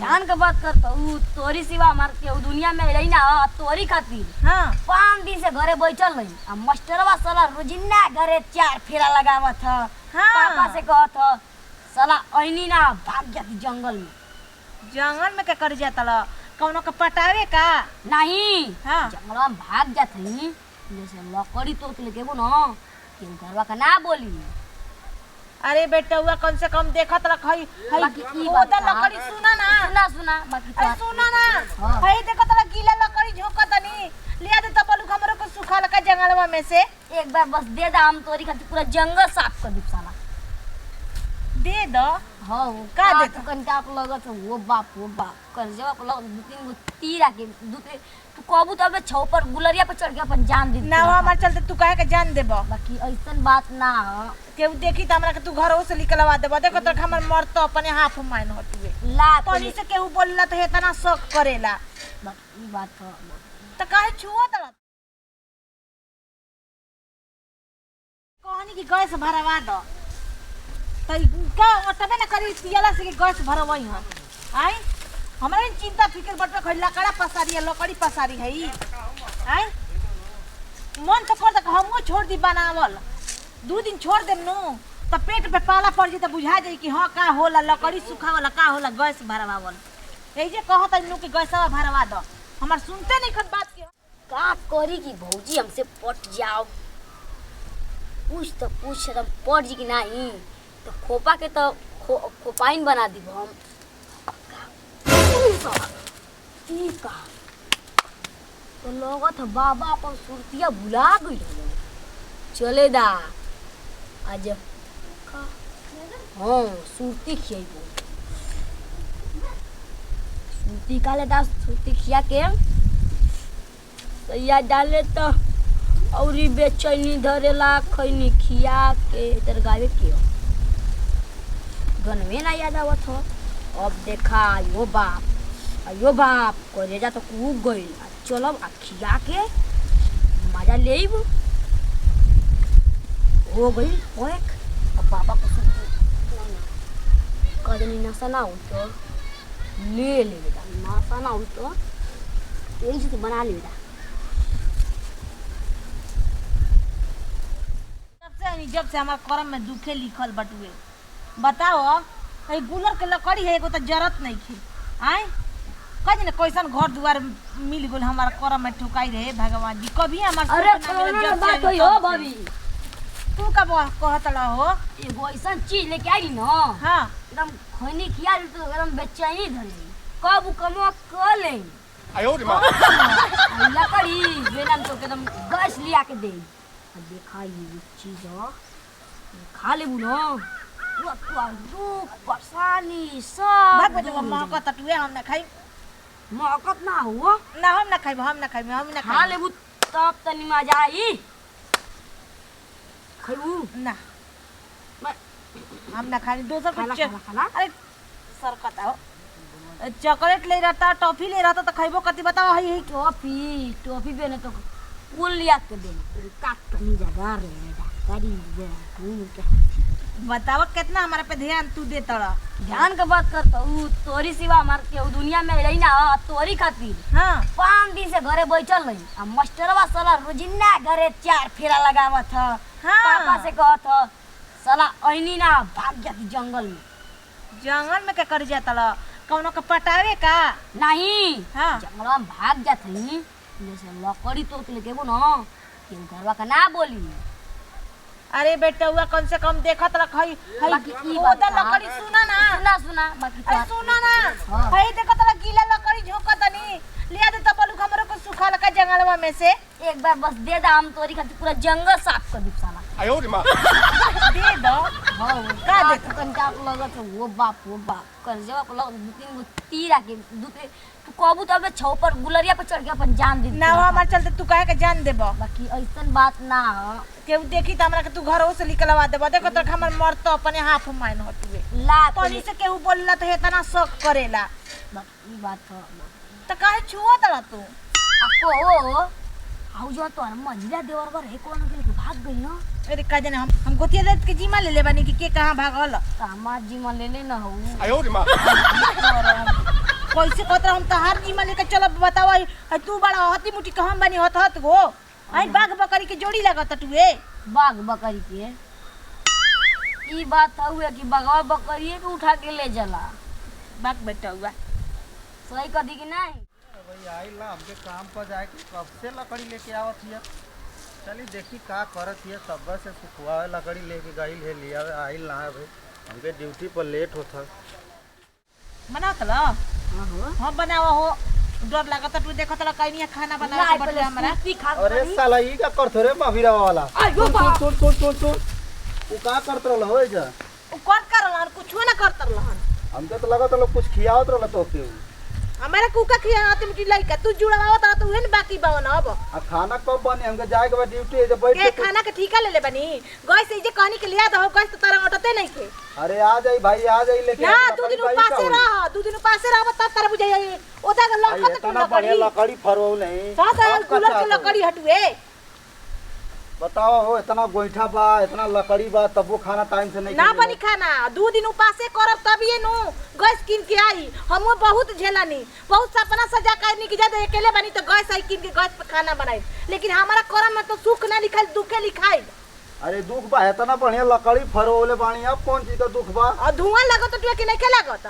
ध्यान के बात करता हूँ तोरी सिवा हमार के दुनिया में रही ना तोरी खातिर। हां 5 दिन से घरे बैठल रही। अब मास्टरवा साला रोजिना घरे 4 फेरा लगावत ह। पापा से कहत ह साला ऐनी ना भाग जाती जंगल में। जंगल में क्या कर जाता ल कौनो के पटावे का नहीं हाँ जंगलवा में भाग जात हई जैसे लकड़ी तोड़ के लेके ना कि घरवा का ना बोली। अरे बेटा हुआ कम से कम देखत रख हई बाकी ई ओदा बात लकड़ी सुना ना सुना बाकी अरे सुना ना हई देखत रख गीला लकड़ी झोकत नहीं लिया दे त बलू हमरो को सुखा लका जंगलवा में से एक बार बस दे दा हम तोरी खातिर पूरा जंगल साफ कर दी साला। दे दो हाँ का का देता? तू कनका आप लगत है वो बाप कर जब आप लग 2-3 गो तीर आके तू कहबू तब छौ पर गुलरिया पे चढ़ के अपन जान दे ना हो हमार चलते तू काहे के जान देबो बाकी ऐसन बात ना ह। केहू देखी त हमरा के तू घरों से निकलवा देबो देखो त हमर मर तो अपने हाथ माइन हटुए ला तनी से केहू बोलला त इतना शक करेला बाकी ई बात ह। त काहे छुआ त कहनी की गैस भरवा दो त का तबे ना करी पियला से गैस भरवई ह आई हमरा चिंता फिकर बटवे खइ लकड़ा पसारी लकड़ी पसारी है आई मन तो कर त हमो छोड़ दी बनावल 2 दिन छोड़ देम नु त पेट पे पाला पड़ जी त बुझा जाई कि हां का होला लकड़ी सुखावला का होला गैस भरवावल ए जे कहत नु कि गैसवा भरवा दो हमर सुनते नहीं खत बात के का करी की भौजी हमसे पट जाओ पूछ हम पट जी कि नहीं तो खोपा के तो खोपाइन बना दी हम ठीक है तो लगत है बाबा अपन सुरतिया भुला गई चले दा आज हाँ सुरती खियाइबो सुरती का लेता सुरती खिया के सैया डाले तो औरी बेचैनी धरेला खैनी खिया के इधर गावे के गन में ना याद आवत हो। अब देखा आयो बाप करे जा तो कूद गई चलब आ खिया के मजा लेब हो गई ओएक अब बाबा को कदनी नशा ना हो तो ले बेटा नशा ना हो तो यही से बना ले बेटा। जब से हमार करम में दुखे लिखल बटुए बताओ कई गुलर के लकड़ी है एगो तो जरत नहीं थी आए कहीं ना कैसन घर दुआर मिल गल हमारा करम में ठुकाई रहे भगवान जी कभी हमार अरे बात होई हो भाभी तू कब कहत हो एगो ऐसा चीज लेके आई ना हां एकदम खैनी खिया दी तो एकदम बेचैनी धरे कब कमवा कर ले आयो रे मां लकड़ी बेलन तो एकदम गैस लिया के दे देखा ये चीज खा ले बुनो दुख परेशानी सब भाग बेटा मौका तटुए हम ना खाई मौकत ना हुआ ना हम ना खाई हम ना खा खाई ले तब तनी मजा आई खइबू ना हम ना खाई दोसर खाना कुछ खाना अरे सरकत आओ चॉकलेट ले रहता टॉफी ले रहता तो खइबो कति बताओ है टॉफी बेने तो कुल लिया के दे काट नहीं जगह रे डॉक्टरी दे बताओ कितना हमारे पे ध्यान तू दे तड़ा ध्यान के बात करता हूँ तोरी सिवा हमार के दुनिया में रही ना तोरी खातिर। हां 5 दिन से घरे बैठल रही। अब मास्टरवा साला रोजिना घरे 4 फेरा लगावत ह। पापा से कहत ह साला ऐनी ना भाग जाती जंगल में क्या कर जाता ल कौनो के पटावे का नहीं हां जंगलवा में भाग जात हई जैसे लकड़ी तोड़ के लेके ना कि घरवा का ना बोली। अरे बेटा हुआ कम से कम देखत रख हई बाकी ई बात ओदा लकड़ी सुना ना सुना बाकी अरे सुना ना हई देखत रख गीला लकड़ी झोकत नहीं लिया दे त बलू हमरो को सुखा लका जंगलवा में से एक बार बस दे दा हम तोरी खातिर पूरा जंगल साफ कर दी साला। आयो रे मां दे दो हाँ का का देता? तू कनका आप लगत है वो बाप कर जब आप लग 2-3 गो तीर आके तू कहबू तब छौ पर गुलरिया पे चढ़ के अपन जान दे ना हो हमार चलते तू काहे के जान देबो बाकी ऐसन बात ना ह। केहू देखी त हमरा के तू घरों से निकलवा देबो देखो त हमर मर तो अपने हाथ माइन हटुए ला तनी से केहू बोलला त इतना शक करेला बाकी ई बात ह। त काहे छुआ तड़ा तू आपको हाउ जो तो मंजिला देवर पर है कौन के भाग गई ना अरे का जाने हम गोतिया देत के जीमा ले ले बानी कि के कहां भागल हमार जीवन ले ले ना हो आयो रे मां कैसे कहत हम तहार नीमा लेके चलब बतावा तू बड़ा हती मुठी कहम बनी हत हत गो आई बाघ बकरी के जोड़ी लागत टुए बाघ बकरी के ई बात हुए कि बगवा बकरिए के उठा के ले चला बाघ बेटा हुआ सही कदी कि नहीं भाई आई ला हमके काम पर जाए के कब से लकड़ी लेके आवत हिया चली देखी का करत हिया सब से सुखवाए लकड़ी लेके गई है लिया आई ना भाई हमके ड्यूटी पर लेट होता बनात ल हां बनावा हो डर लागत तू देखत ल कहीं खाना बनावे के बटले हमरा अरे साला ई का करत रे माफीरा वाला आयो बा सुन वो का करत रहल होय जा उ कर करलन कुछ ना करत रहलन हमके तो लगत लोग कुछ खियावत रहल तो के हमारे कुका खियावत मुठी लइका तू जुड़ावत त उहेन बाकी बावन अब आ खाना कब बने हमके जाए के बाद ड्यूटी जब बैठ के खाना के ठीका ले ले बनी गैस से जे कहनी के लिया दो गैस तो तारा अटते नहीं के अरे आ जाई भाई आ जाई लेके ना दू दिन पासे रह दू दिन पासे रह तब तारा बुझाई ओदा के लखत इतना बढ़िया लकड़ी फरवल नहीं साथ कूलर के लकड़ी हटुए बताओ हो इतना गोईठा बा इतना लकड़ी बा तबो खाना टाइम से नहीं ना बनी खाना दू दिन उपासे करब तब ये नु गैस किन के आई हम बहुत झेलानी बहुत सपना सजा करनी कि ज्यादा अकेले बनी तो गैस आई किन के गैस पे खाना बनाई लेकिन हमारा करम में तो सुख ना लिखाई दुखे लिखाई अरे दुख बा इतना बढ़िया लकड़ी फरवले बानी अब कौन चीज का दुख बा और धुआं लागत तो कि नहीं के लागत